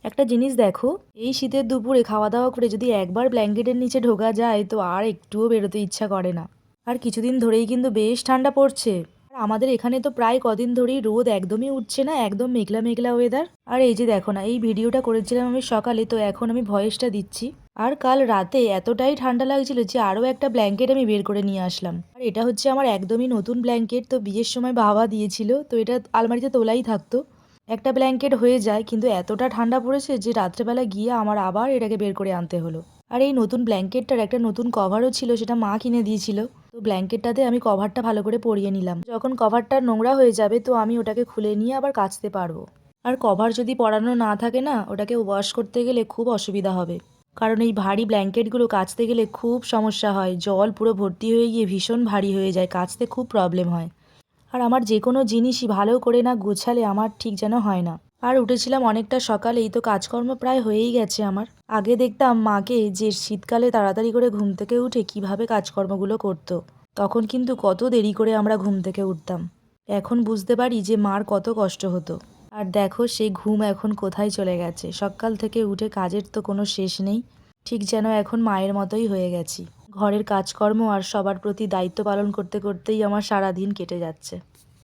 একটা জিনিস দেখো, এই শীতের দুপুরে খাওয়া দাওয়া করে যদি একবার ব্ল্যাঙ্কেটের নিচে ঢোকা যায় তো আর একটুও বেরোতে ইচ্ছা করে না। আর কিছুদিন ধরেই কিন্তু বেশ ঠান্ডা পড়ছে। আর আমাদের এখানে তো প্রায় কদিন ধরেই রোদ একদমই উঠছে না, একদম মেঘলা মেঘলা ওয়েদার। আর এই যে দেখো না, এই ভিডিওটা করেছিলাম আমি সকালে, তো এখন আমি ভয়েসটা দিচ্ছি। আর কাল রাতে এতটাই ঠান্ডা লাগছিল যে আরও একটা ব্ল্যাঙ্কেট আমি বের করে নিয়ে আসলাম। আর এটা হচ্ছে আমার একদমই নতুন ব্ল্যাঙ্কেট, তো বিয়ের সময় বাবা দিয়েছিল, তো এটা আলমারিতে তোলাই থাকতো। একটা ব্ল্যাঙ্কেট হয়ে যায়, কিন্তু এতটা ঠান্ডা পড়েছে যে রাত্রেবেলা গিয়ে আমার আবার এটাকে বের করে আনতে হলো। আর এই নতুন ব্ল্যাঙ্কেটটার একটা নতুন কভারও ছিল, সেটা মা কিনে দিয়েছিল। তো ব্ল্যাঙ্কেটটাতে আমি কভারটা ভালো করে পরিয়ে নিলাম। যখন কভারটা নোংরা হয়ে যাবে তো আমি ওটাকে খুলে নিয়ে আবার কাচতে পারবো। আর কভার যদি পরানো না থাকে না, ওটাকে ওয়াশ করতে গেলে খুব অসুবিধা হবে। কারণ এই ভারী ব্ল্যাঙ্কেটগুলো কাচতে গেলে খুব সমস্যা হয়, জল পুরো ভর্তি হয়ে গিয়ে ভীষণ ভারী হয়ে যায়, কাচতে খুব প্রবলেম হয়। আর আমার যে কোনো জিনিসই ভালো করে না গোছালে আমার ঠিক যেন হয় না। আর উঠেছিলাম অনেকটা সকালেই, তো কাজকর্ম প্রায় হয়েই গেছে আমার। আগে দেখতাম মাকে যে শীতকালে তাড়াতাড়ি করে ঘুম থেকে উঠে কিভাবে কাজকর্মগুলো করতো, তখন কিন্তু কত দেরি করে আমরা ঘুম থেকে উঠতাম। এখন বুঝতে পারি যে মার কত কষ্ট হতো। আর দেখো সেই ঘুম এখন কোথায় চলে গেছে, সকাল থেকে উঠে কাজের তো কোনো শেষ নেই। ঠিক যেন এখন মায়ের মতোই হয়ে গেছি। ঘরের কাজকর্ম আর সবার প্রতি দায়িত্ব পালন করতে করতেই আমার সারা দিন কেটে যাচ্ছে।